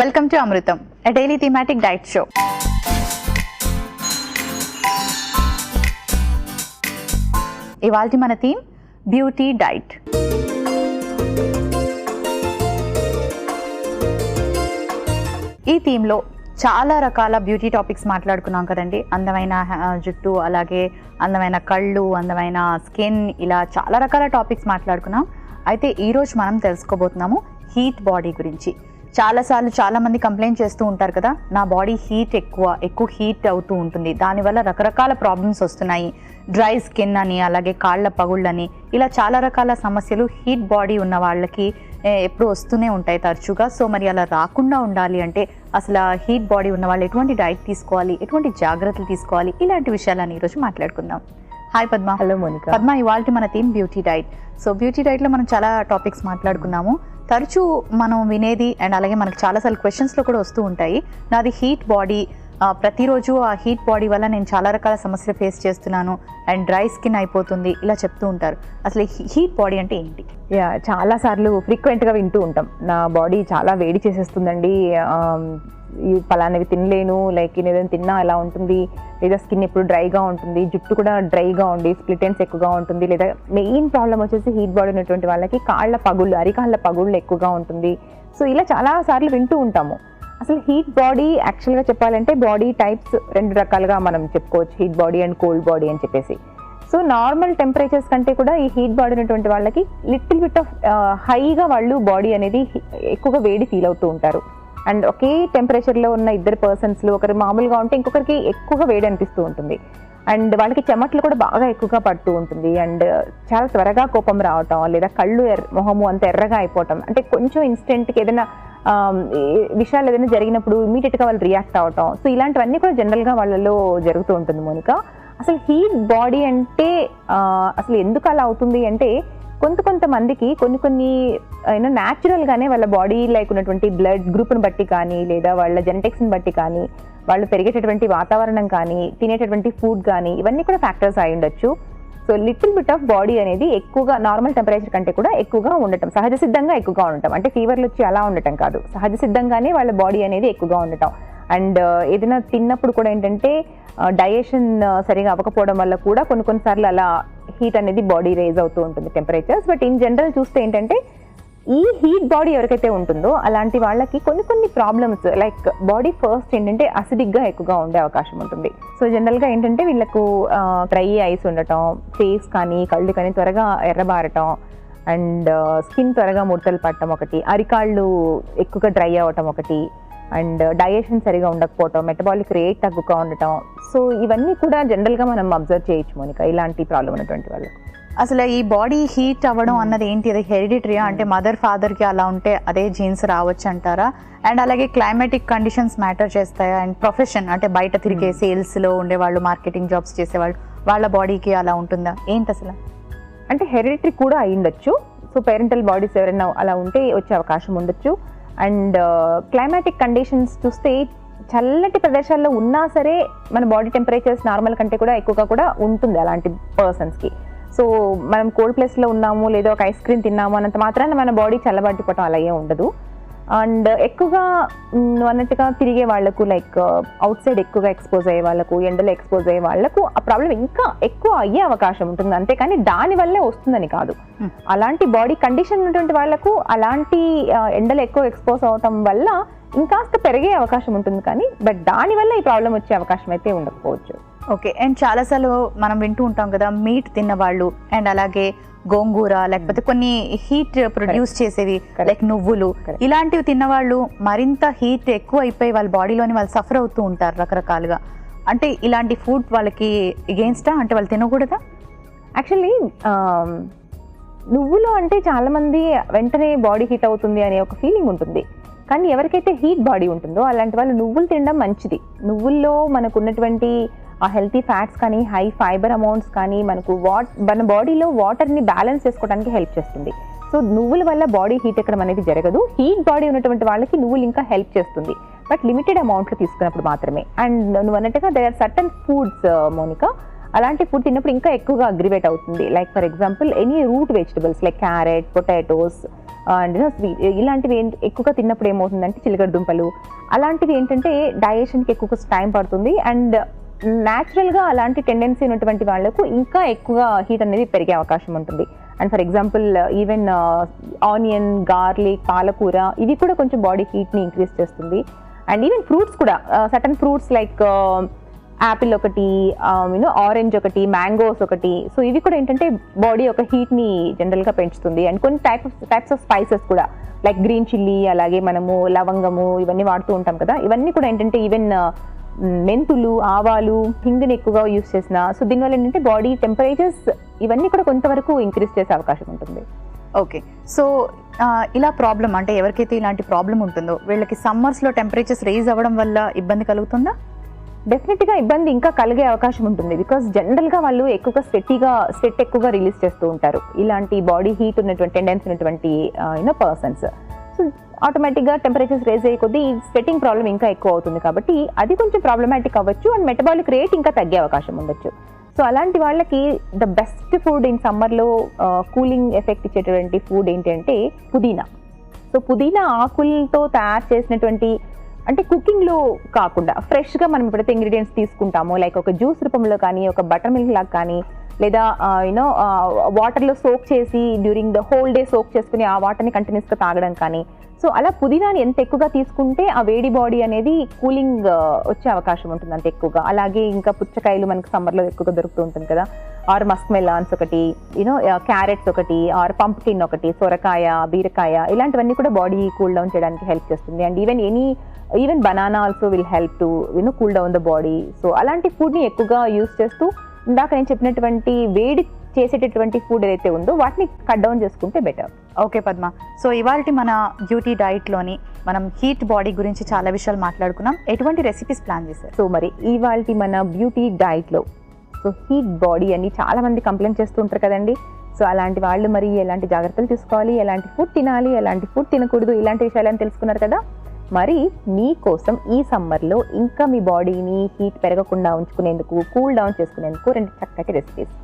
Welcome to Amrutham, a daily thematic diet show. ఇవాల్టి మన theme beauty diet. ఈ థీమ్లో చాలా రకాల బ్యూటీ టాపిక్స్ మాట్లాడుకున్నాం కదండి. అందమైన జుట్టు, అలాగే అందమైన కళ్ళు, అందమైన స్కిన్, ఇలా చాలా రకాల టాపిక్స్ మాట్లాడుకున్నాం. అయితే ఈరోజు మనం తెలుసుకోబోతున్నాము హీట్ బాడీ గురించి. చాలాసార్లు చాలామంది కంప్లైంట్ చేస్తూ ఉంటారు కదా, నా బాడీ హీట్ ఎక్కువ హీట్ అవుతూ ఉంటుంది, దానివల్ల రకరకాల ప్రాబ్లమ్స్ వస్తున్నాయి. డ్రై స్కిన్ అని, అలాగే కాళ్ళ పగుళ్ళని, ఇలా చాలా రకాల సమస్యలు హీట్ బాడీ ఉన్న వాళ్ళకి ఎప్పుడు వస్తూనే ఉంటాయి తరచుగా. సో మరి అలా రాకుండా ఉండాలి అంటే అసలు హీట్ బాడీ ఉన్న వాళ్ళు ఎటువంటి డైట్ తీసుకోవాలి, ఎటువంటి జాగ్రత్తలు తీసుకోవాలి, ఇలాంటి విషయాలని ఈరోజు మాట్లాడుకుందాం. హాయ్ పద్మ. హలో మోనికా. పద్మ, ఇవాళ మన theme beauty diet. So beauty డైట్లో మనం చాలా టాపిక్స్ మాట్లాడుకున్నాము. తరచూ మనం వినేది అండ్ అలాగే మనకు చాలాసార్లు క్వశ్చన్స్లో కూడా వస్తూ ఉంటాయి, నాది హీట్ బాడీ, ప్రతిరోజు ఆ హీట్ బాడీ వల్ల నేను చాలా రకాల సమస్యలు ఫేస్ చేస్తున్నాను అండ్ డ్రై స్కిన్ అయిపోతుంది, ఇలా చెప్తూ ఉంటారు. అసలు హీట్ బాడీ అంటే ఏంటి? చాలాసార్లు ఫ్రీక్వెంట్గా వింటూ ఉంటాం, నా బాడీ చాలా వేడి చేసేస్తుందండి, ఈ పలానవి తినలేను, లైక్ ఏదైనా తిన్నా ఎలా ఉంటుంది, లేదా స్కిన్ ఎప్పుడు డ్రైగా ఉంటుంది, జుట్టు కూడా డ్రైగా ఉండి స్ప్లిట్ ఎండ్స్ ఎక్కువగా ఉంటుంది, లేదా మెయిన్ ప్రాబ్లం వచ్చేసి హీట్ బాడీ ఉన్నటువంటి వాళ్ళకి కాళ్ళ పగుళ్ళు, అరికాళ్ళ పగుళ్ళు ఎక్కువగా ఉంటుంది. సో ఇలా చాలాసార్లు వింటూ ఉంటాము. అసలు హీట్ బాడీ యాక్చువల్గా చెప్పాలంటే బాడీ టైప్స్ రెండు రకాలుగా మనం చెప్పుకోవచ్చు, heat body and cold body అని చెప్పేసి. సో నార్మల్ టెంపరేచర్స్ కంటే కూడా ఈ హీట్ బాడీ ఉన్నటువంటి వాళ్ళకి లిటిల్ బిట్ ఆఫ్ హైగా వాళ్ళు బాడీ అనేది ఎక్కువగా వేడి ఫీల్ అవుతూ ఉంటారు. అండ్ ఒకే టెంపరేచర్లో ఉన్న ఇద్దరు పర్సన్స్లో ఒకరు మామూలుగా ఉంటే ఇంకొకరికి ఎక్కువగా వేడి అనిపిస్తూ ఉంటుంది. అండ్ వాళ్ళకి చెమట్లు కూడా బాగా ఎక్కువగా పడుతూ ఉంటుంది. అండ్ చాలా త్వరగా కోపం రావటం, లేదా కళ్ళు మొహము అంత ఎర్రగా అయిపోవటం, అంటే కొంచెం ఇన్స్టెంట్కి ఏదైనా విషయాలు ఏదైనా జరిగినప్పుడు ఇమీడియట్గా వాళ్ళు రియాక్ట్ అవటం. సో ఇలాంటివన్నీ కూడా జనరల్గా వాళ్ళలో జరుగుతూ ఉంటుంది మోనికా. అసలు హీట్ బాడీ అంటే అసలు ఎందుకు అలా అవుతుంది అంటే కొంతమందికి కొన్ని న్యాచురల్గానే వాళ్ళ బాడీ లైక్ ఉన్నటువంటి బ్లడ్ గ్రూప్ని బట్టి కానీ, లేదా వాళ్ళ జెనెటిక్స్ని బట్టి కానీ, వాళ్ళు పెరిగేటటువంటి వాతావరణం కానీ, తినేటటువంటి ఫుడ్ కానీ, ఇవన్నీ కూడా ఫ్యాక్టర్స్ అయి ఉండొచ్చు. So little bit of body అనేది ఎక్కువగా నార్మల్ టెంపరేచర్ కంటే కూడా ఎక్కువగా ఉండటం, సహజ సిద్ధంగా ఎక్కువగా ఉండటం, అంటే ఫీవర్లు వచ్చి అలా ఉండటం కాదు, సహజ సిద్ధంగానే వాళ్ళ బాడీ అనేది ఎక్కువగా ఉండటం. అండ్ ఏదైనా తిన్నప్పుడు కూడా ఏంటంటే డైజెషన్ సరిగా అవ్వకపోవడం వల్ల కూడా కొన్నిసార్లు అలా హీట్ అనేది బాడీ రేజ్ అవుతూ ఉంటుంది టెంపరేచర్స్. బట్ ఇన్ జనరల్ చూస్తే ఏంటంటే ఈ హీట్ బాడీ ఎవరికైతే ఉంటుందో అలాంటి వాళ్ళకి కొన్ని ప్రాబ్లమ్స్ లైక్ బాడీ ఫస్ట్ ఏంటంటే అసిడిక్గా ఎక్కువగా ఉండే అవకాశం ఉంటుంది. సో జనరల్గా ఏంటంటే వీళ్ళకు డ్రై ఐస్ ఉండటం, ఫేస్ కానీ కళ్ళు కానీ త్వరగా ఎర్రబారటం, అండ్ స్కిన్ త్వరగా ముడతలు పడటం ఒకటి, అరికాళ్ళు ఎక్కువగా డ్రై అవ్వటం ఒకటి, అండ్ డైజెషన్ సరిగా ఉండకపోవటం, మెటబాలిక్ రేట్ తగ్గుగా ఉండటం. సో ఇవన్నీ కూడా జనరల్గా మనం అబ్జర్వ్ చేయొచ్చు మోనికా ఇలాంటి ప్రాబ్లం ఉన్నటువంటి వాళ్ళకి. అసలు ఈ బాడీ హీట్ అవ్వడం అన్నది ఏంటి, అది హెరిడిటరీయా అంటే మదర్ ఫాదర్కి అలా ఉంటే అదే జీన్స్ రావచ్చు అంటారా? అండ్ అలాగే క్లైమాటిక్ కండిషన్స్ మ్యాటర్ చేస్తాయా? అండ్ ప్రొఫెషన్ అంటే బయట తిరిగే సేల్స్లో ఉండేవాళ్ళు, మార్కెటింగ్ జాబ్స్ చేసేవాళ్ళు, వాళ్ళ బాడీకి అలా ఉంటుందా ఏంటి అసలు? అంటే హెరిడిటరీ కూడా అయి ఉండొచ్చు. సో పేరెంటల్ బాడీస్ ఎవరైనా అలా ఉంటే వచ్చే అవకాశం ఉండొచ్చు. అండ్ క్లైమాటిక్ కండిషన్స్ చూస్తే చల్లటి ప్రదేశాల్లో ఉన్నా సరే మన బాడీ టెంపరేచర్స్ నార్మల్ కంటే కూడా ఎక్కువగా కూడా ఉంటుంది అలాంటి పర్సన్స్కి. సో మనం కోల్డ్ ప్లేస్లో ఉన్నాము, లేదా ఒక ఐస్ క్రీమ్ తిన్నాము అన్నంత మాత్రాన మన బాడీ చల్లబడిపోవటం అలా ఏం ఉండదు. అండ్ ఎక్కువగా అన్నట్టుగా తిరిగే వాళ్ళకు, లైక్ అవుట్ సైడ్ ఎక్కువగా ఎక్స్పోజ్ అయ్యే వాళ్ళకు, ఎండలో ఎక్స్పోజ్ అయ్యే వాళ్ళకు ఆ ప్రాబ్లం ఇంకా ఎక్కువ అయ్యే అవకాశం ఉంటుంది. అంతేకాని దానివల్లే వస్తుందని కాదు. అలాంటి బాడీ కండిషన్ ఉన్నటువంటి వాళ్ళకు అలాంటి ఎండలో ఎక్కువ ఎక్స్పోజ్ అవటం వల్ల ఇంకాస్త పెరిగే అవకాశం ఉంటుంది, కానీ బట్ దానివల్ల ఈ ప్రాబ్లం వచ్చే అవకాశం అయితే ఉండకపోవచ్చు. ఓకే. అండ్ చాలాసార్లు మనం వింటూ ఉంటాం కదా, మీట్ తిన్నవాళ్ళు అండ్ అలాగే గోంగూర, లేకపోతే కొన్ని హీట్ ప్రొడ్యూస్ చేసేవి లైక్ నువ్వులు, ఇలాంటివి తిన్నవాళ్ళు మరింత హీట్ ఎక్కువ అయిపోయి వాళ్ళ బాడీలోని వాళ్ళు సఫర్ అవుతూ ఉంటారు రకరకాలుగా. అంటే ఇలాంటి ఫుడ్ వాళ్ళకి ఎగెయిన్స్టా, అంటే వాళ్ళు తినకూడదా? యాక్చువల్లీ నువ్వులు అంటే చాలామంది వెంటనే బాడీ హీట్ అవుతుంది అనే ఒక ఫీలింగ్ ఉంటుంది, కానీ ఎవరికైతే హీట్ బాడీ ఉంటుందో అలాంటి వాళ్ళు నువ్వులు తినడం మంచిది. నువ్వుల్లో మనకు ఉన్నటువంటి ఆ హెల్తీ ఫ్యాట్స్ కానీ, హై ఫైబర్ అమౌంట్స్ కానీ మనకు మన బాడీలో వాటర్ని బ్యాలెన్స్ చేసుకోవడానికి హెల్ప్ చేస్తుంది. సో నువ్వుల వల్ల బాడీ హీట్ ఎక్కడం అనేది జరగదు. హీట్ బాడీ ఉన్నటువంటి వాళ్ళకి నువ్వులు ఇంకా హెల్ప్ చేస్తుంది, బట్ లిమిటెడ్ అమౌంట్లో తీసుకున్నప్పుడు మాత్రమే. అండ్ నువ్వు అన్నట్టుగా they are certain foods Monica, అలాంటి ఫుడ్ తిన్నప్పుడు ఇంకా ఎక్కువగా అగ్రివేట్ అవుతుంది. Like for example any root vegetables like carrot, potatoes, and sweet ఇలాంటివి ఎక్కువగా తిన్నప్పుడు ఏమవుతుందంటే చిలకడ దుంపలు అలాంటివి ఏంటంటే డైజెషన్కి ఎక్కువ టైం పడుతుంది. అండ్ న్యాచురల్గా అలాంటి టెండెన్సీ ఉన్నటువంటి వాళ్ళకు ఇంకా ఎక్కువగా హీట్ అనేది పెరిగే అవకాశం ఉంటుంది. And for example even onion, garlic, పాలకూర ఇవి కూడా కొంచెం బాడీ హీట్ని ఇంక్రీజ్ చేస్తుంది. అండ్ ఈవెన్ ఫ్రూట్స్ కూడా సర్టన్ ఫ్రూట్స్ లైక్ యాపిల్ ఒకటి, ఆరెంజ్ ఒకటి, మ్యాంగోస్ ఒకటి. సో ఇవి కూడా ఏంటంటే బాడీ యొక్క హీట్ని జనరల్గా పెంచుతుంది. అండ్ కొన్ని టైప్స్ ఆఫ్ స్పైసెస్ కూడా లైక్ గ్రీన్ చిల్లీ, అలాగే మనము లవంగము ఇవన్నీ వాడుతూ ఉంటాం కదా, ఇవన్నీ కూడా ఏంటంటే ఈవెన్ మెంతులు, ఆవాలు, హింగ్ని ఎక్కువగా యూస్ చేసిన, సో దీనివల్ల ఏంటంటే బాడీ టెంపరేచర్స్ ఇవన్నీ కూడా కొంతవరకు ఇంక్రీజ్ చేసే అవకాశం ఉంటుంది. ఓకే, సో ఇలా ప్రాబ్లం అంటే ఎవరికైతే ఇలాంటి ప్రాబ్లం ఉంటుందో వీళ్ళకి సమ్మర్స్లో టెంపరేచర్స్ రేజ్ అవ్వడం వల్ల ఇబ్బంది కలుగుతుందా? డెఫినెట్గా ఇబ్బంది ఇంకా కలిగే అవకాశం ఉంటుంది. బికాస్ జనరల్గా వాళ్ళు ఎక్కువగా స్వెట్ ఎక్కువగా రిలీజ్ చేస్తూ ఉంటారు ఇలాంటి బాడీ హీట్ ఉన్నటువంటి టెండెన్సీ ఉన్నటువంటి పర్సన్స్. సో ఆటోమేటిక్గా టెంపరేచర్స్ రేజ్ అయ్యే కొద్దీ స్వెట్టింగ్ ప్రాబ్లం ఇంకా ఎక్కువ అవుతుంది కాబట్టి అది కొంచెం ప్రాబ్లమాటిక్ అవ్వచ్చు. అండ్ మెటబాలిక్ రేట్ ఇంకా తగ్గే అవకాశం ఉండొచ్చు. సో అలాంటి వాళ్ళకి ద బెస్ట్ ఫుడ్ ఇన్ సమ్మర్లో కూలింగ్ ఎఫెక్ట్ ఇచ్చేటువంటి ఫుడ్ ఏంటంటే పుదీనా. సో పుదీనా ఆకులతో తయారు చేసినటువంటి అంటే కుకింగ్లో కాకుండా ఫ్రెష్గా మనం ఎప్పుడైతే ఇంగ్రీడియంట్స్ తీసుకుంటామో లైక్ ఒక జ్యూస్ రూపంలో కానీ, ఒక బటర్ మిల్క్ లాగా కానీ, లేదా వాటర్లో సోక్ చేసి during the whole day soak చేసుకుని ఆ వాటర్ని కంటిన్యూస్గా తాగడం కానీ, సో అలా పుదీనాని ఎంత ఎక్కువగా తీసుకుంటే ఆ వేడి బాడీ అనేది కూలింగ్ వచ్చే అవకాశం ఉంటుంది అంత ఎక్కువగా. అలాగే ఇంకా పుచ్చకాయలు మనకు సమ్మర్లో ఎక్కువగా దొరుకుతూ ఉంటుంది కదా, ఆర్ మస్క్ మెలాన్స్ ఒకటి, క్యారెట్స్ ఒకటి, ఆర్ పంప్కిన్ ఒకటి, సొరకాయ, బీరకాయ ఇలాంటివన్నీ కూడా బాడీ కూల్ డౌన్ చేయడానికి హెల్ప్ చేస్తుంది. And even banana also will help to cool down the body. So అలాంటి ఫుడ్ని ఎక్కువగా యూస్ చేస్తూ ఇందాక నేను చెప్పినటువంటి వేడి చేసేటటువంటి ఫుడ్ ఏదైతే ఉందో వాటిని కట్ డౌన్ చేసుకుంటే బెటర్. ఓకే పద్మ, సో ఇవాళ మన బ్యూటీ డైట్లోని మనం హీట్ బాడీ గురించి చాలా విషయాలు మాట్లాడుకున్నాం. ఎటువంటి రెసిపీస్ ప్లాన్ చేశారు? సో మరి ఇవాళ మన బ్యూటీ డైట్లో సో హీట్ బాడీ అని చాలా మంది కంప్లైంట్ చేస్తూ ఉంటారు కదండి. సో అలాంటి వాళ్ళు మరి ఎలాంటి జాగ్రత్తలు తీసుకోవాలి, ఎలాంటి ఫుడ్ తినాలి, ఎలాంటి ఫుడ్ తినకూడదు, ఇలాంటి విషయాలని తెలుసుకున్నారు కదా. మరి మీకోసం ఈ సమ్మర్లో ఇంకా మీ బాడీని హీట్ పెరగకుండా ఉంచుకునేందుకు, కూల్ డౌన్ చేసుకునేందుకు 2 చక్కటి రెసిపీస్.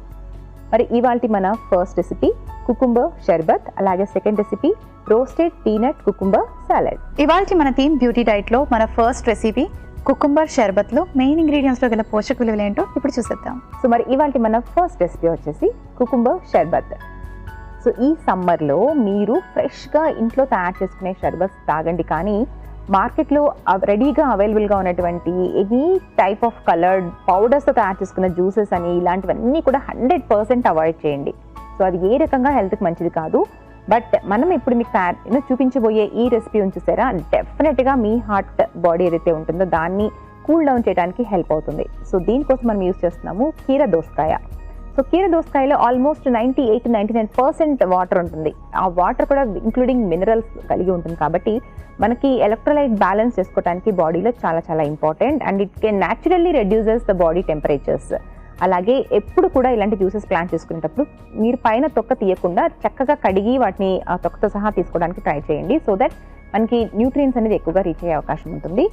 మరి ఇవాళ మన ఫస్ట్ రెసిపీ కుకుంబర్ షర్బత్, అలాగే second recipe roasted peanut cucumber salad. ఇవాళ మన థీమ్ బ్యూటీ డైట్లో మన ఫస్ట్ రెసిపీ కుకుంబర్ షర్బత్లో మెయిన్ ఇంగ్రీడియంట్స్లో గల పోషక విలువలు ఏంటో ఇప్పుడు చూసేద్దాం. సో మరి ఇవాళ మన ఫస్ట్ రెసిపీ వచ్చేసి కుకుంబర్ షర్బత్. సో ఈ సమ్మర్లో మీరు ఫ్రెష్గా ఇంట్లో తయారు చేసుకునే షర్బత్ తాగండి, కానీ మార్కెట్లో రెడీగా అవైలబుల్గా ఉన్నటువంటి ఎనీ టైప్ ఆఫ్ కలర్డ్ పౌడర్స్తో తయారు చేసుకున్న జ్యూసెస్ అని ఇలాంటివన్నీ కూడా 100% అవాయిడ్ చేయండి. సో అది ఏ రకంగా హెల్త్కి మంచిది కాదు. బట్ మనం ఇప్పుడు మీకు చూపించబోయే ఈ రెసిపీ చూసారా, డెఫినెట్గా మీ హార్ట్ బాడీ ఏదైతే ఉంటుందో దాన్ని కూల్ డౌన్ చేయడానికి హెల్ప్ అవుతుంది. సో దీనికోసం మనం యూజ్ చేస్తున్నాము కీర దోసకాయ. సో కీర దోసకాయలో ఆల్మోస్ట్ 98-99% వాటర్ ఉంటుంది. ఆ వాటర్ కూడా ఇంక్లూడింగ్ మినరల్స్ కలిగి ఉంటుంది కాబట్టి మనకి ఎలక్ట్రోలైట్ బ్యాలెన్స్ చేసుకోవడానికి బాడీలో చాలా చాలా important. And it can naturally reduces the body temperatures. అలాగే ఎప్పుడు కూడా ఇలాంటి జ్యూసెస్ ప్లాన్ చేసుకునేటప్పుడు మీరు పైన తొక్క తీయకుండా చక్కగా కడిగి వాటిని ఆ తొక్కతో సహా తీసుకోవడానికి ట్రై చేయండి. సో దట్ మనకి న్యూట్రియన్స్ అనేది ఎక్కువగా రీచ్ అయ్యే అవకాశం ఉంటుంది.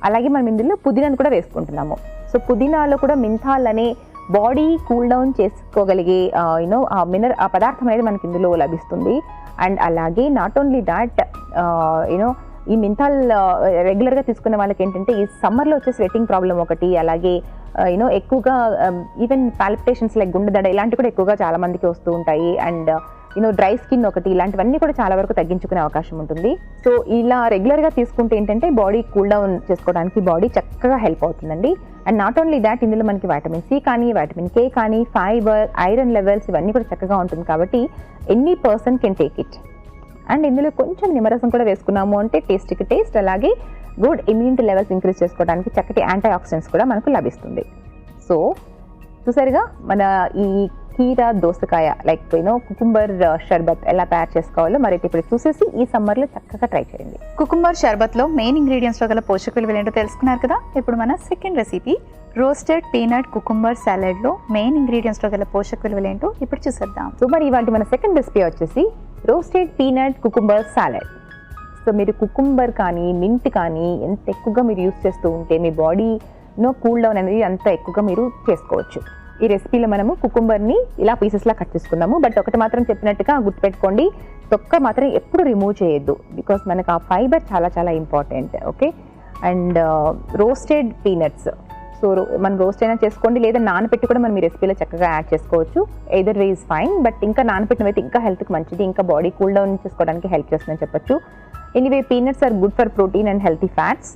అలాగే మనం ఇందులో పుదీనాను కూడా వేసుకుంటున్నాము. సో పుదీనాలో కూడా మెంథాల్ అనే బాడీ కూల్ డౌన్ చేసుకోగలిగే ఆ పదార్థం అనేది మనకి ఇందులో లభిస్తుంది. అండ్ అలాగే నాట్ ఓన్లీ దాట్ ఈ మెంథాల్ రెగ్యులర్గా తీసుకునే వాళ్ళకి ఏంటంటే ఈ సమ్మర్లో వచ్చే స్వెట్టింగ్ ప్రాబ్లం ఒకటి, అలాగే ఎక్కువగా ఈవెన్ పాల్పిటేషన్స్ లైక్ గుండె దడ ఇలాంటివి కూడా ఎక్కువగా చాలా మందికి వస్తూ ఉంటాయి. అండ్ డ్రై స్కిన్ ఒకటి, ఇలాంటివన్నీ కూడా చాలా వరకు తగ్గించుకునే అవకాశం ఉంటుంది. సో ఇలా రెగ్యులర్గా తీసుకుంటే ఏంటంటే బాడీ కూల్ డౌన్ చేసుకోవడానికి బాడీ చక్కగా హెల్ప్ అవుతుందండి. అండ్ నాట్ ఓన్లీ దాట్ ఇందులో మనకి వైటమిన్ సి కానీ, వైటమిన్ కే కానీ, ఫైబర్, ఐరన్ లెవెల్స్ ఇవన్నీ కూడా చక్కగా ఉంటుంది కాబట్టి any person can take it. And ఇందులో కొంచెం నిమ్మరసం కూడా వేసుకున్నాము అంటే టేస్ట్కి టేస్ట్, అలాగే గుడ్ ఇమ్యూనిటీ లెవెల్స్ ఇంక్రీజ్ చేసుకోవడానికి చక్కటి యాంటీ ఆక్సిడెంట్స్ కూడా మనకు లభిస్తుంది. సో చూసారుగా మన ఈ కీర దోసకాయ లైక్ కుకుంబర్ షర్బత్ ఎలా తయారు చేసుకోవాలో మరి ఇప్పుడు చూసేసి ఈ సమ్మర్లో చక్కగా ట్రై చేయండి. కుకుంబర్ షర్బత్లో మెయిన్ ఇంగ్రీడియంట్స్లో గల పోషక విలువలు ఏంటో తెలుసుకున్నారు కదా. ఇప్పుడు మన second recipe roasted peanut cucumber సాలడ్లో మెయిన్ ఇంగ్రీడియంట్స్లో గల పోషక విలువలు ఏంటో ఇప్పుడు చూసేద్దాం. సో మరి ఇవాళ మన సెకండ్ రెసిపీ వచ్చేసి roasted peanut cucumber salad. So మీరు కుకుంబర్ కానీ, మింట్ కానీ ఎంత ఎక్కువగా మీరు యూస్ చేస్తూ ఉంటే మీ బాడీలో కూల్ డౌన్ అనేది అంత ఎక్కువగా మీరు చేసుకోవచ్చు. ఈ రెసిపీలో మనము కుకుంబర్ని ఇలా పీసెస్లా కట్ చేసుకుందాము. బట్ ఒకటి మాత్రం చెప్పినట్టుగా గుర్తుపెట్టుకోండి, తొక్క మాత్రం ఎప్పుడు రిమూవ్ చేయొద్దు, బికాస్ మనకు ఆ ఫైబర్ చాలా చాలా important. Okay, and roasted peanuts, so మనం రోస్ట్ అయినా చేసుకోండి, లేదా నానబెట్టి కూడా మనం ఈ రెసిపీలో చక్కగా యాడ్ చేసుకోవచ్చు. Either way is fine, but ఇంకా నానబెట్టినవైతే ఇంకా హెల్త్కి మంచిది, ఇంకా బాడీ కూల్ డౌన్ చేసుకోవడానికి హెల్ప్ చేస్తుందని చెప్పొచ్చు. Anyway peanuts are good for protein and healthy fats.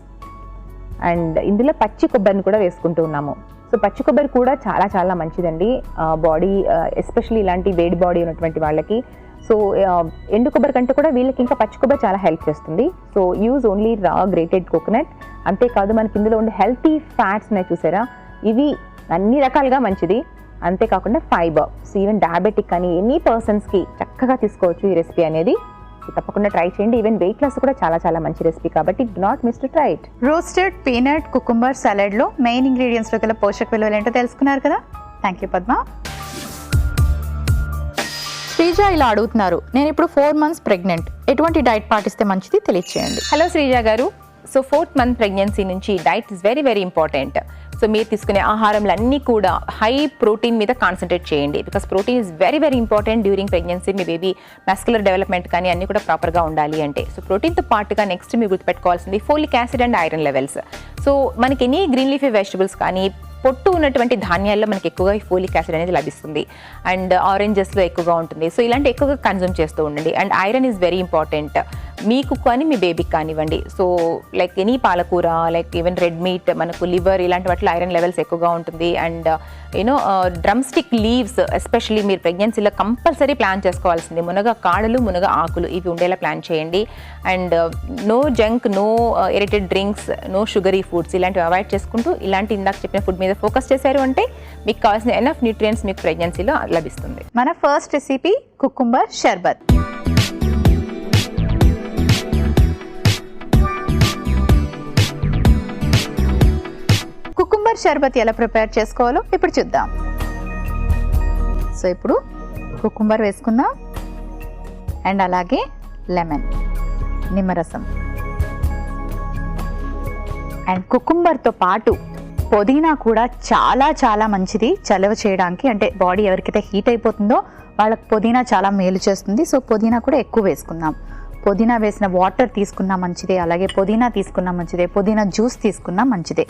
And ఇందులో పచ్చి కొబ్బరిని కూడా వేసుకుంటూ ఉన్నాము. సో పచ్చి కొబ్బరి కూడా చాలా చాలా మంచిదండి బాడీ, ఎస్పెషల్లీ ఇలాంటి వేడి బాడీ ఉన్నటువంటి వాళ్ళకి. సో ఎండు కొబ్బరి కంటే కూడా వీళ్ళకి ఇంకా పచ్చి కొబ్బరి చాలా హెల్ప్ చేస్తుంది. సో యూజ్ ఓన్లీ రా గ్రేటెడ్ కోకోనట్. అంతేకాదు మనకి ఇందులో ఉండే హెల్తీ ఫ్యాట్స్ ఉన్నాయి చూసారా, ఇవి అన్ని రకాలుగా మంచిది. అంతేకాకుండా ఫైబర్, సో ఈవెన్ డయాబెటిక్ కానీ ఎనీ పర్సన్స్కి చక్కగా తీసుకోవచ్చు ఈ రెసిపీ అనేది. తప్పకుండా ట్రై చేయండి. ఈవెన్ వెయిట్ లాస్ కూడా చాలా చాలా మంచి రెసిపీ కాబట్టి do not miss to try it. Roasted peanut cucumber సలాడ్లో మెయిన్ ఇంగ్రీడియంట్స్లో గల పోషక విలువలు ఏంటో తెలుసుకున్నారు కదా. Thank you Padma. శ్రీజ ఇలా అడుగుతున్నారు, నేను ఇప్పుడు 4 months ప్రెగ్నెంట్, ఎటువంటి డైట్ పాటిస్తే మంచిది తెలియచేయండి. హలో శ్రీజ గారు, సో 4th month ప్రెగ్నెన్సీ నుంచి diet is very very important. So మీరు తీసుకునే ఆహారంలన్నీ కూడా హై ప్రోటీన్ మీద కాన్సన్ట్రేట్ చేయండి, because protein is very very important during pregnancy. Me baby muscular development కానీ అన్నీ కూడా ప్రాపర్గా ఉండాలి అంటే. సో ప్రోటీన్తో పాటుగా నెక్స్ట్ మీరు గుర్తుపెట్టుకోవాల్సింది folic acid and iron levels. So మనకి ఎనీ గ్రీన్ లీఫీ వెజిటబుల్స్ కానీ పొట్టు ఉన్నటువంటి ధాన్యాల్లో మనకి ఎక్కువగా ఫోలిక్ యాసిడ్ అనేది లభిస్తుంది, అండ్ ఆరెంజెస్లో ఎక్కువగా ఉంటుంది. సో ఇలాంటి ఎక్కువగా కన్జ్యూమ్ చేస్తూ ఉండండి. And iron is very important మీకు కానీ మీ బేబీకి కానివ్వండి. సో లైక్ ఎనీ పాలకూర, లైక్ ఈవెన్ రెడ్ మీట్, మనకు లివర్, ఇలాంటి వాటిలో ఐరన్ లెవెల్స్ ఎక్కువగా ఉంటుంది. And you know drum stick leaves especially మీరు ప్రెగ్నెన్సీలో కంపల్సరీ ప్లాన్ చేసుకోవాల్సింది. మునగ కాడలు, మునగ ఆకులు ఇవి ఉండేలా ప్లాన్ చేయండి. And no junk, no aerated drinks, no sugary foods, ఇలాంటివి అవాయిడ్ చేసుకుంటూ ఇలాంటి ఇందాక చెప్పిన ఫుడ్ మీద ఫోకస్ చేశారు అంటే మీకు కావాల్సిన ఎనఫ్ న్యూట్రియంట్స్ మీకు ప్రెగ్నెన్సీలో లభిస్తుంది. మన ఫస్ట్ రెసిపీ కుకుంబర్ షర్బత్. కుకుంబర్ షర్బత్ ఎలా ప్రిపేర్ చేసుకోవాలో ఇప్పుడు చూద్దాం. సో ఇప్పుడు కుకుంబర్ వేసుకుందాం, అండ్ అలాగే లెమన్, నిమ్మరసం, అండ్ కుకుంబర్తో పాటు పుదీనా కూడా చాలా చాలా మంచిది చలవ చేయడానికి. అంటే బాడీ ఎవరికైతే హీట్ అయిపోతుందో వాళ్ళకి పుదీనా చాలా మేలు చేస్తుంది. సో పుదీనా కూడా ఎక్కువ వేసుకుందాం. పుదీనా వేసిన వాటర్ తీసుకున్నా మంచిదే, అలాగే పుదీనా తీసుకున్నా మంచిదే, పుదీనా జ్యూస్ తీసుకున్నా మంచిదే.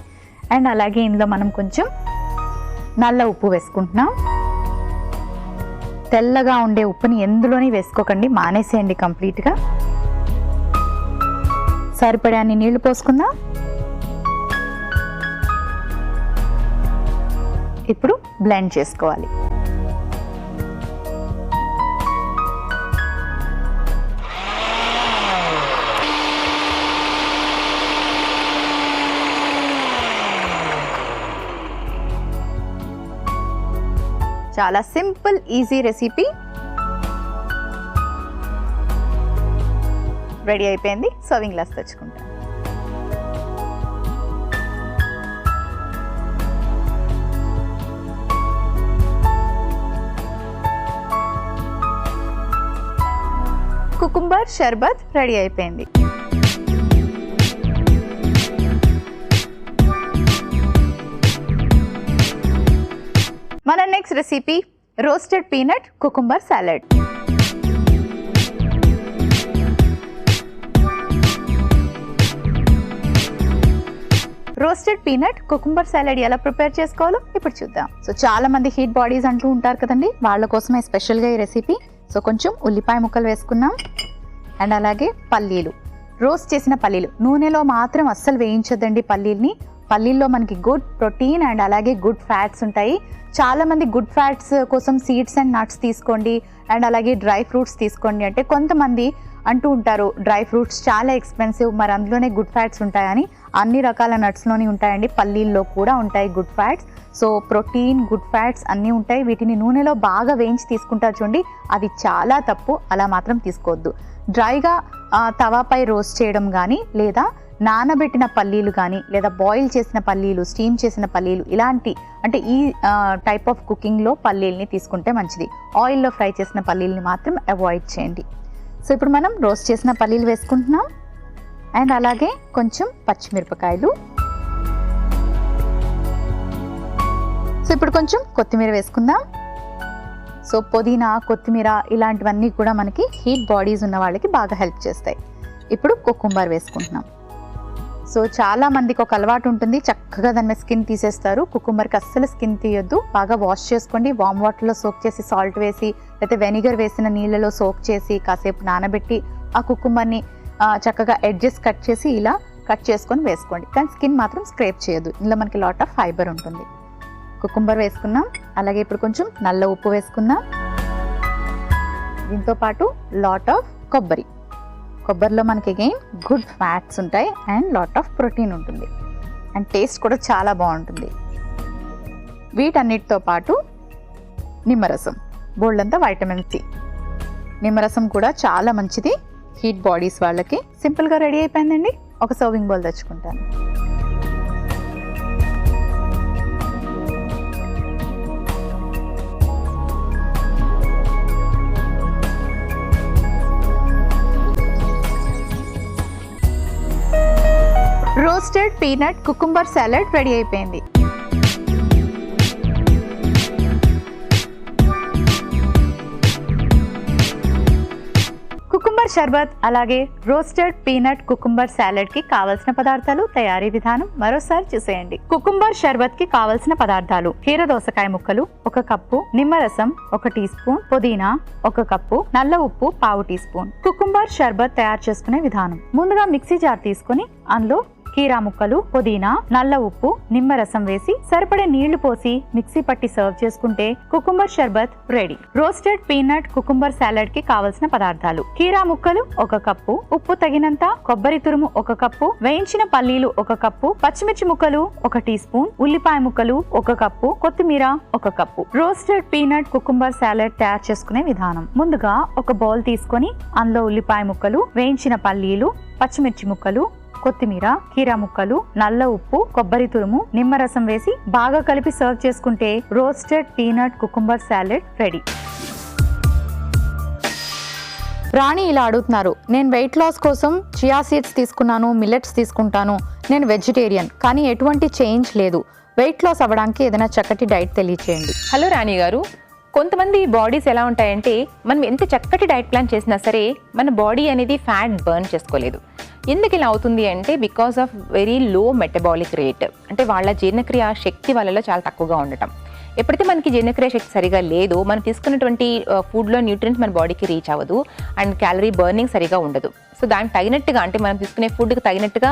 అండ్ అలాగే ఇందులో మనం కొంచెం నల్ల ఉప్పు వేసుకుంటున్నాం. తెల్లగా ఉండే ఉప్పుని ఎందులోని వేసుకోకండి, మానేసేయండి కంప్లీట్గా. సరిపడాన్ని నీళ్లు పోసుకుందాం. ఇప్పుడు బ్లెండ్ చేసుకోవాలి. చాలా సింపుల్ ఈజీ రెసిపీ రెడీ అయిపోయింది. సర్వింగ్ గ్లాస్ తెచ్చుకుంటాం. కుకుంబర్ షర్బత్ రెడీ అయిపోయింది. మన next recipe roasted peanut cucumber salad. Roasted peanut cucumber salad ఎలా ప్రిపేర్ చేసుకోవాలో ఇప్పుడు చూద్దాం. సో చాలా మంది హీట్ బాడీస్ అంటూ ఉంటారు కదండి, వాళ్ళ కోసమే స్పెషల్గా ఈ రెసిపీ. సో కొంచెం ఉల్లిపాయ ముక్కలు వేసుకున్నాం, అండ్ అలాగే పల్లీలు, రోస్ట్ చేసిన పల్లీలు. నూనెలో మాత్రం అస్సలు వేయించొద్దండి పల్లీల్ని. పల్లీల్లో మనకి గుడ్ ప్రోటీన్ అండ్ అలాగే గుడ్ ఫ్యాట్స్ ఉంటాయి. చాలామంది గుడ్ ఫ్యాట్స్ కోసం సీడ్స్ అండ్ నట్స్ తీసుకోండి, అండ్ అలాగే డ్రై ఫ్రూట్స్ తీసుకోండి అంటే కొంతమంది అంటూ ఉంటారు డ్రై ఫ్రూట్స్ చాలా ఎక్స్పెన్సివ్, మరి అందులోనే గుడ్ ఫ్యాట్స్ ఉంటాయని. అన్ని రకాల నట్స్లోని ఉంటాయండి, పల్లీల్లో కూడా ఉంటాయి good fats. So protein, good fats అన్నీ ఉంటాయి. వీటిని నూనెలో బాగా వేయించి తీసుకుంటారు చూడండి, అది చాలా తప్పు. అలా మాత్రం తీసుకోవద్దు. డ్రైగా తవాపై రోస్ట్ చేయడం కానీ, లేదా నానబెట్టిన పల్లీలు కానీ, లేదా బాయిల్ చేసిన పల్లీలు, స్టీమ్ చేసిన పల్లీలు, ఇలాంటి అంటే ఈ టైప్ ఆఫ్ కుకింగ్లో పల్లీల్ని తీసుకుంటే మంచిది. ఆయిల్లో ఫ్రై చేసిన పల్లీల్ని మాత్రం అవాయిడ్ చేయండి. సో ఇప్పుడు మనం రోస్ట్ చేసిన పల్లీలు వేసుకుంటున్నాం, అండ్ అలాగే కొంచెం పచ్చిమిరపకాయలు. సో ఇప్పుడు కొంచెం కొత్తిమీర వేసుకుందాం. సో పుదీనా, కొత్తిమీర ఇలాంటివన్నీ కూడా మనకి హీట్ బాడీస్ ఉన్న వాళ్ళకి బాగా హెల్ప్ చేస్తాయి. ఇప్పుడు కుకుంబర్ వేసుకుంటున్నాం. సో చాలా మందికి ఒక అలవాటు ఉంటుంది, చక్కగా దాని మీద స్కిన్ తీసేస్తారు. కుకుంబర్కి అస్సలు స్కిన్ తీయొద్దు. బాగా వాష్ చేసుకోండి, వామ్ వాటర్లో సోక్ చేసి, సాల్ట్ వేసి లేకపోతే వెనిగర్ వేసిన నీళ్ళలో సోక్ చేసి కాసేపు నానబెట్టి ఆ కుకుంబర్ని చక్కగా ఎడ్జెస్ కట్ చేసి ఇలా కట్ చేసుకొని వేసుకోండి. కానీ స్కిన్ మాత్రం స్క్రేప్ చేయొద్దు, ఇందులో మనకి లాట్ ఆఫ్ ఫైబర్ ఉంటుంది. కుకుంబర్ వేసుకున్నాం. అలాగే ఇప్పుడు కొంచెం నల్ల ఉప్పు వేసుకుందాం. దీంతో పాటు లాట్ ఆఫ్ కొబ్బరిలో మనకి అగైన్ గుడ్ ఫ్యాట్స్ ఉంటాయి అండ్ లాట్ ఆఫ్ ప్రోటీన్ ఉంటుంది అండ్ టేస్ట్ కూడా చాలా బాగుంటుంది. వీటన్నిటితో పాటు నిమ్మరసం, బోల్డంతా వైటమిన్ సి. నిమ్మరసం కూడా చాలా మంచిది హీట్ బాడీస్ వాళ్ళకి. సింపుల్గా రెడీ అయిపోయిందండి. ఒక సర్వింగ్ బౌల్ తెచ్చుకుంటాను. Roasted peanut cucumber salad ready అయిపోయింది. కుకుంబర్ షర్బత్ అలాగే రోస్టెడ్ పీనట్ కుకుంబర్ సాలడ్ కి కావలసిన పదార్థాలు, తయారీ విధానం మరోసారి చూసేయండి. కుకుంబర్ షర్బత్ కి కావలసిన పదార్థాలు: కీర దోసకాయ ముక్కలు 1 కప్పు, నిమ్మరసం 1 టీ స్పూన్, పుదీనా 1 కప్పు, నల్ల ఉప్పు 1/2 టీ స్పూన్. కుకుంబర్ షర్బత్ తయారు చేసుకునే విధానం: ముందుగా మిక్సీ జార్ తీసుకుని అందులో కీరా ముక్కలు, పుదీనా, నల్ల ఉప్పు, నిమ్మరసం వేసి సరిపడే నీళ్లు పోసి మిక్సీ పట్టి సర్వ్ చేసుకుంటే cucumber sharbat ready. Roasted peanut cucumber salad కి కావలసిన పదార్థాలు: కీరా ముక్కలు 1 కప్పు, ఉప్పు తగినంత, కొబ్బరి తురుము 1 కప్పు, వేయించిన పల్లీలు 1 కప్పు, పచ్చిమిర్చి ముక్కలు 1 టీ స్పూన్, ఉల్లిపాయ ముక్కలు 1 కప్పు, కొత్తిమీర 1 cup. Roasted peanut cucumber salad తయారు చేసుకునే విధానం: ముందుగా ఒక బౌల్ తీసుకొని అందులో ఉల్లిపాయ ముక్కలు, వేయించిన పల్లీలు, పచ్చిమిర్చి ముక్కలు, కొత్తిమీర, కీరా ముక్కలు, నల్ల ఉప్పు, కొబ్బరి తురుము, నిమ్మరసం వేసి బాగా కలిపి సర్వ్ చేసుకుంటే roasted peanut cucumber salad ready. Rani ఇలా అడుగుతున్నారు, నేను వెయిట్ లాస్ కోసం చియా సీడ్స్ తీసుకున్నాను, మిల్లెట్స్ తీసుకుంటాను, నేను వెజిటేరియన్, కానీ ఎటువంటి చేంజ్ లేదు, వెయిట్ లాస్ అవ్వడానికి ఏదైనా చక్కటి డైట్ తెలియచేయండి. హలో రాణి గారు, కొంతమంది బాడీస్ ఎలా ఉంటాయంటే మనం ఎంత చక్కటి డైట్ ప్లాన్ చేసినా సరే మన బాడీ అనేది ఫ్యాట్ బర్న్ చేసుకోలేదు. ఎందుకు ఇలా అవుతుంది అంటే because of very low metabolic rate, అంటే వాళ్ళ జీర్ణక్రియ శక్తి వాళ్ళలో చాలా తక్కువగా ఉండటం. ఎప్పుడైతే మనకి జీర్ణక్రియ శక్తి సరిగా లేదో మనం తీసుకున్నటువంటి ఫుడ్లో న్యూట్రియంట్స్ మన బాడీకి రీచ్ అవ్వదు అండ్ క్యాలరీ బర్నింగ్ సరిగా ఉండదు. సో దానికి తగినట్టుగా, అంటే మనం తీసుకునే ఫుడ్కి తగినట్టుగా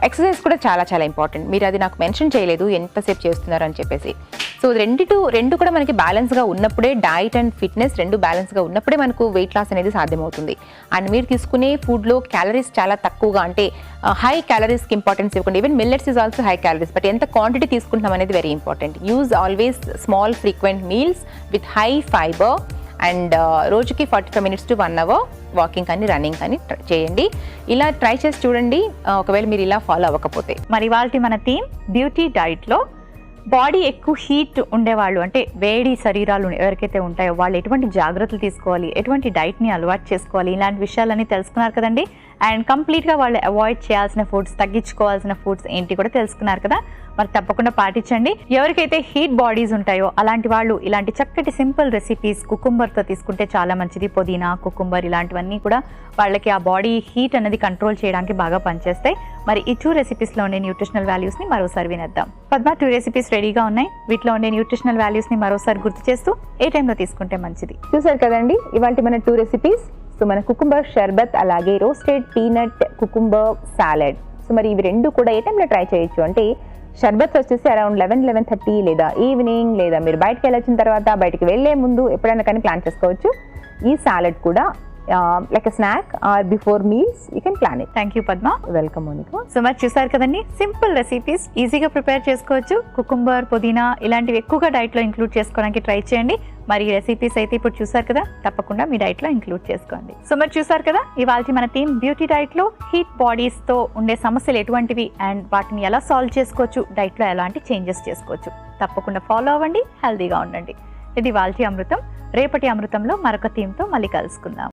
ఎక్సర్సైజ్ కూడా చాలా చాలా ఇంపార్టెంట్. మీరు అది నాకు మెన్షన్ చేయలేదు ఎంతసేపు చేస్తున్నారు అని చెప్పేసి. సో రెండు కూడా మనకి బ్యాలెన్స్గా ఉన్నప్పుడే, డైట్ అండ్ ఫిట్నెస్ రెండు బ్యాలెన్స్గా ఉన్నప్పుడే మనకు వెయిట్ లాస్ అనేది సాధ్యమవుతుంది. అండ్ మీరు తీసుకునే ఫుడ్లో క్యాలరీస్ చాలా తక్కువగా, అంటే హై క్యాలరీస్కి ఇంపార్టెన్స్ ఇవ్వకుండా, even millets is also high calories, but ఎంత క్వాంటిటీ తీసుకుంటాం అనేది very important. Use always small frequent meals with high fibre and రోజుకి 45 minutes to 1 hour వాకింగ్ కానీ రన్నింగ్ కానీ చేయండి. ఇలా ట్రై చేసి చూడండి, ఒకవేళ మీరు ఇలా ఫాలో అవ్వకపోతే. మరి వాళ్ళకి మన థీమ్ బ్యూటీ డైట్లో బాడీ ఎక్కువ హీట్ ఉండేవాళ్ళు, అంటే వేడి శరీరాలు ఎవరికైతే ఉంటాయో వాళ్ళు ఎటువంటి జాగ్రత్తలు తీసుకోవాలి, ఎటువంటి డైట్ని అలవాటు చేసుకోవాలి, ఇలాంటి విషయాలన్నీ తెలుసుకున్నారు కదండి. అండ్ కంప్లీట్గా వాళ్ళు అవాయిడ్ చేయాల్సిన ఫుడ్స్, తగ్గించుకోవాల్సిన ఫుడ్స్ ఏంటి కూడా తెలుసుకున్నారు కదా. మరి తప్పకుండా పాటించండి. ఎవరికైతే హీట్ బాడీస్ ఉంటాయో అలాంటి వాళ్ళు ఇలాంటి చక్కటి సింపుల్ రెసిపీస్ కుకుంబర్తో తీసుకుంటే చాలా మంచిది. పుదీనా, కుకుంబర్ ఇలాంటివన్నీ కూడా వాళ్ళకి ఆ బాడీ హీట్ అనేది కంట్రోల్ చేయడానికి బాగా పనిచేస్తాయి. మరి ఈ 2 రెసిపీస్లో ఉండే న్యూట్రిషనల్ వాల్యూస్ని మరోసారి వినేద్దాం. పద్మ, 2 రెసిపీస్ రెడీగా ఉన్నాయి. వీటిలో ఉండే న్యూట్రిషనల్ వాల్యూస్ని మరోసారి గుర్తు చేస్తూ ఏ టైంలో తీసుకుంటే మంచిది? చూసారు కదండి ఇవాళ మన 2 రెసిపీస్. సో మన కుకుంబర్ షర్బత్ అలాగే roasted peanut cucumber salad. So మరి ఇవి రెండు కూడా ఏ టైంలో ట్రై చేయొచ్చు అంటే షర్బత్ వచ్చేసి అరౌండ్ 11-11:30 లేదా ఈవినింగ్, లేదా మీరు బయటకు వెళ్ళొచ్చిన తర్వాత, బయటకు వెళ్ళే ముందు ఎప్పుడైనా కానీ ప్లాన్ చేసుకోవచ్చు. ఈ సాలడ్ కూడా like a snack or before meals you can plan it. Thank you Padma. Welcome Monica. So మరి చూసారు కదండి, సింపుల్ రెసిపీస్ ఈజీగా ప్రిపేర్ చేసుకోవచ్చు. కుకుంబర్, పుదీనా ఇలాంటివి ఎక్కువగా డైట్లో ఇంక్లూడ్ చేసుకోవడానికి ట్రై చేయండి. మరి ఈ రెసిపీస్ అయితే ఇప్పుడు చూసారు కదా, తప్పకుండా మీ డైట్లో ఇంక్లూడ్ చేసుకోండి. సో మరి చూసారు కదా, ఇవాళ మన థీమ్ బ్యూటీ డైట్లో హీట్ బాడీస్తో ఉండే సమస్యలు ఎటువంటివి అండ్ వాటిని ఎలా సాల్వ్ చేసుకోవచ్చు, డైట్లో ఎలాంటి చేంజెస్ చేసుకోవచ్చు. తప్పకుండా ఫాలో అవ్వండి, హెల్తీగా ఉండండి. ఇది ఇవాల్టి అమృతం. రేపటి అమృతంలో మరొక థీమ్తో మళ్ళీ కలుసుకుందాం.